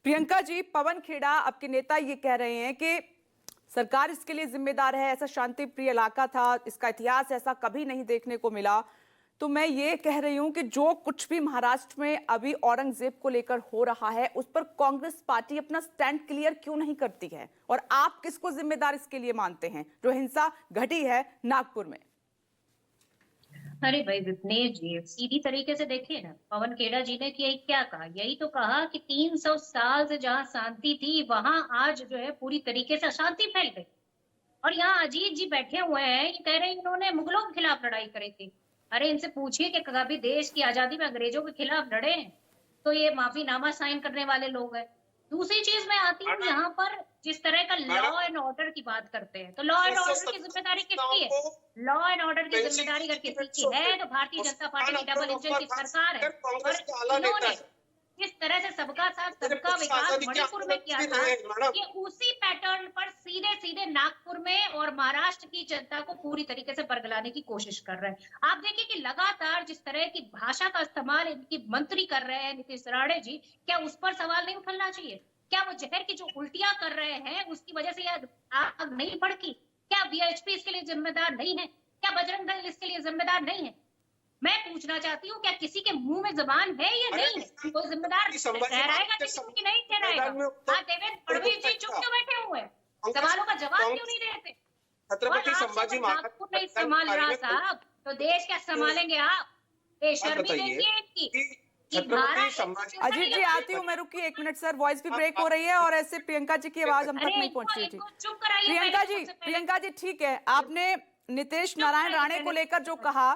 प्रियंका जी, पवन खेड़ा आपके नेता ये कह रहे हैं कि सरकार इसके लिए जिम्मेदार है। ऐसा शांति प्रिय इलाका था, इसका इतिहास ऐसा कभी नहीं देखने को मिला। तो मैं ये कह रही हूं कि जो कुछ भी महाराष्ट्र में अभी औरंगजेब को लेकर हो रहा है, उस पर कांग्रेस पार्टी अपना स्टैंड क्लियर क्यों नहीं करती है? और आप किसको जिम्मेदार इसके लिए मानते हैं जो हिंसा घटी है नागपुर में? अरे भाई विपनेश जी, सीधी तरीके से देखिए ना, पवन खेड़ा जी ने कि यही क्या कहा, यही तो कहा कि 300 साल से जहां शांति थी वहां आज जो है पूरी तरीके से अशांति फैल गई। और यहाँ अजीत जी बैठे हुए हैं, ये कह रहे हैं इन्होंने मुगलों के खिलाफ लड़ाई करी थी। अरे इनसे पूछिए कि कभी देश की आजादी में अंग्रेजों के खिलाफ लड़े हैं? तो ये माफीनामा साइन करने वाले लोग हैं। दूसरी चीज मैं आती हूँ मैडम यहाँ पर, जिस तरह का मैडम लॉ एंड ऑर्डर की बात करते हैं, तो लॉ एंड ऑर्डर की 370 जिम्मेदारी नेताओं किसकी है? को लॉ एंड ऑर्डर की जिम्मेदारी अगर पेंशन किसी की की है तो भारतीय जनता पार्टी की डबल इंजन की सरकार है। कांग्रेस और के आला नेता इन्होंने है। जिस तरह से सबका साथ मेरे सबका पुरुष विकास आजादी के मणिपुर में आंदोलन किया भी था, रहे हैं, मैडम। ये उसी पैटर्न पर सीधे सीधे नागपुर में और महाराष्ट्र की जनता को पूरी तरीके से बरगलाने की कोशिश कर रहे हैं। आप देखिए कि लगातार जिस तरह की भाषा का इस्तेमाल इनकी मंत्री कर रहे हैं नीतीश राणे जी, क्या उस पर सवाल नहीं उठना चाहिए? क्या वो जहर की जो उल्टियां कर रहे हैं उसकी वजह से यह आग नहीं भड़की? क्या वीएचपी इसके लिए जिम्मेदार नहीं है? क्या बजरंग दल इसके लिए जिम्मेदार नहीं है? मैं पूछना चाहती हूँ, क्या किसी के मुंह में जबान है या नहीं है? कोई जिम्मेदार ठहराएगा किसी को कि नहीं ठहराएगा? हाँ, देवेंद्र फडणवीस जी चुप क्यों बैठे हुए हैं? सवालों का जवाब क्यों नहीं देते? और छत्रपति आपसे संभाजी कोई नागपुर नहीं संभाल रहा साहब, तो देश क्या संभालेंगे आप? बेशर्मी देखिए इनकी कि छत्रपति भारत संभाजी अजीत जी, आती हूँ मैं, रुकिए एक मिनट सर, वॉइस भी ब्रेक हो रही है और ऐसे प्रियंका जी की आवाज हम तक अरे नहीं पहुंच रही थी। इनको चुप कराइए प्रियंका पहले, जी, सबसे पहले प्रियंका जी ठीक है, आपने नीतीश चुप नारायण कराइए राणे को पहले। लेकर जो कहा,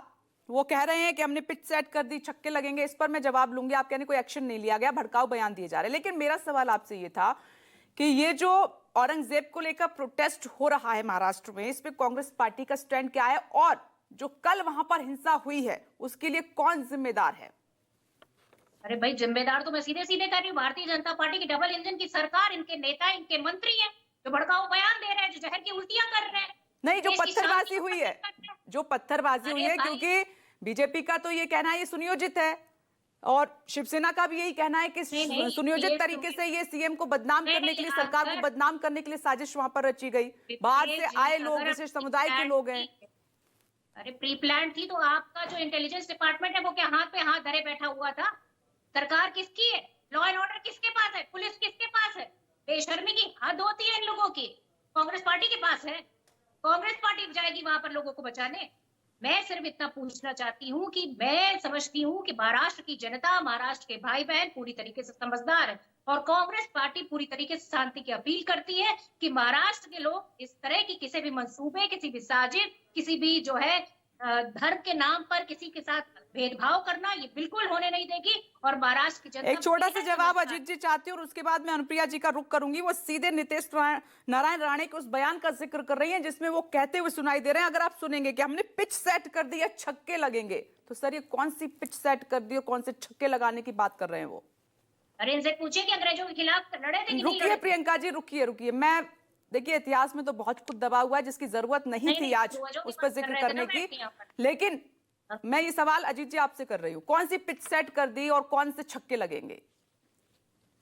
वो कह रहे हैं कि हमने पिच सेट कर दी, छक्के लगेंगे, इस पर मैं जवाब लूंगी। आप कहने कोई एक्शन नहीं लिया गया, भड़काऊ बयान दिए जा रहे हैं। लेकिन मेरा सवाल आपसे ये था कि ये जो औरंगजेब को लेकर प्रोटेस्ट हो रहा है महाराष्ट्र में, इस पे कांग्रेस पार्टी का स्टैंड क्या है? और जो कल वहां पर हिंसा हुई है उसके लिए कौन जिम्मेदार है? अरे भाई, जिम्मेदार तो मैं सीधे सीधे कर रही हूँ, भारतीय जनता पार्टी की डबल इंजन की सरकार, इनके नेता इनके मंत्री हैं जो भड़काऊ बयान दे रहे हैं, जो जहर की उल्टियां कर रहे हैं, नहीं, जो देश की शांति पत्थरबाजी को हुई भंग है, कर रहे हैं। जो पत्थरबाजी हुई अरे है, भाई, क्योंकि बीजेपी का तो ये कहना है ये सुनियोजित है और शिवसेना का भी यही कहना है कि नहीं नहीं, सुनियोजित ये तरीके से ये सीएम को बदनाम नहीं करने के लिए, नहीं, सरकार को अगर बदनाम करने के लिए साजिश वहां पर रची गई। बाहर से आए लोग, अगर विशेष समुदाय के लोग हैं। अरे प्री प्लान थी तो आपका जो इंटेलिजेंस डिपार्टमेंट है वो क्या हाथ पे हाथ धरे बैठा हुआ था? सरकार किसकी है? लॉ एंड ऑर्डर किसके पास है? पुलिस किसके पास है? बेशर्मी की हद होती है इन लोगों की। कांग्रेस पार्टी के पास है। कांग्रेस पार्टी जाएगी वहां पर लोगों को बचाने? मैं सिर्फ इतना पूछना चाहती हूँ कि मैं समझती हूँ कि महाराष्ट्र की जनता, महाराष्ट्र के भाई बहन पूरी तरीके से समझदार है और कांग्रेस पार्टी पूरी तरीके से शांति की अपील करती है कि महाराष्ट्र के लोग इस तरह की किसी भी मंसूबे, किसी भी साजिश, किसी भी जो है धर्म के नाम पर किसी के साथ भेदभाव करना ये बिल्कुल होने नहीं देगी। और महाराष्ट्र की जनता एक छोटा सा बेहद जवाब समझदार अजीत जी चाहती हूँ और उसके बाद मैं अनुप्रिया जी का रुख करूंगी। वो सीधे नीतीश नारायण राणे के उस बयान का जिक्र कर रही हैं जिसमें वो कहते हुए सुनाई दे रहे हैं, अगर आप सुनेंगे कि हमने पिच सेट कर दी है, छक्के लगेंगे, तो सर ये कौन सी पिच सेट कर दी और कौन से छक्के लगाने की बात कर रहे हैं वो? अरे इनसे पूछिए कि अंग्रेजों के खिलाफ लड़े थे कि नहीं रुकिए लड़े थे? प्रियंका जी, रुकिए मैं, देखिए इतिहास में तो बहुत कुछ दबा हुआ है जिसकी जरूरत नहीं नहीं थी नहीं, आज पूर्वजों की उस पर बात कर जिक्र रहे थे ना करने बैठ की। के यहाँ पर। लेकिन हाँ। मैं ये सवाल अजीत जी आपसे कर रही हूँ, कौन सी पिच सेट कर दी और कौन से छक्के लगेंगे?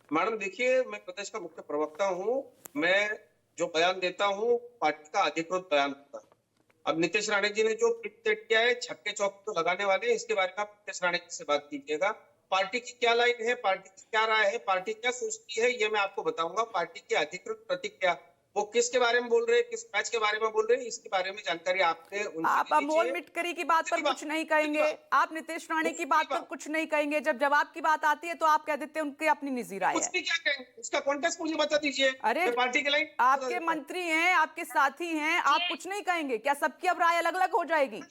मैडम देखिए, मैं प्रदेश का मुख्य प्रवक्ता हूँ। मैं जो बयान देता हूँ पार्टी का अधिकृत बयान होता है। अब नीतीश राणे जी ने जो पिच सेट किया है, छक्के चौके तो लगाने वाले हैं, इसके बारे में आप नीतीश राणे जी से बात कीजिएगा। पार्टी की क्या लाइन है, पार्टी की क्या राय है, पार्टी क्या सोचती है, ये मैं आपको बताऊंगा। पार्टी की अधिकृत प्रतिक्रिया, वो किसके बारे में बोल रहे हैं, किस मैच के बारे में बोल रहे हैं, इसके बारे में जानकारी आपने उनसे आप ले अमोल लीजिए। मिटकरी की बात पर कुछ नहीं कहेंगे, आप नीतीश राणे की बात पर कुछ नहीं कहेंगे, जब जवाब की बात आती है तो आप कह देते हैं उनकी अपनी निजी राय है। उसकी क्या कहेंगे, उसका कॉन्टेक्स्ट मुझे बता दीजिए। अरे मैं पार्टी की लाइन आपके मंत्री हैं, आपके साथी हैं, आप कुछ नहीं कहेंगे क्या? सबकी अब राय अलग अलग हो जाएगी,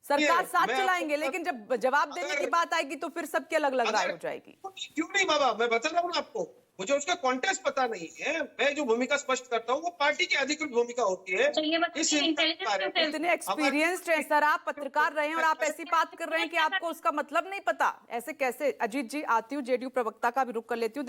सरकार साथ चलाएंगे, लेकिन जब जवाब देने की बात आएगी तो फिर सबकी अलग अलग राय हो जाएगी। क्यों नहीं बाबा, मैं बता रहा हूँ ना आपको, मुझे उसका कॉन्टेक्स्ट पता नहीं है। मैं जो भूमिका स्पष्ट करता हूँ वो पार्टी की अधिकृत भूमिका होती है। इस इतने एक्सपीरियंस्ड हैं सर, आप पत्रकार रहे हैं और आप ऐसी बात कर रहे हैं कि आपको उसका मतलब नहीं पता, ऐसे कैसे? अजीत जी आती हूँ, जेडीयू प्रवक्ता का भी रुख कर लेती हूँ।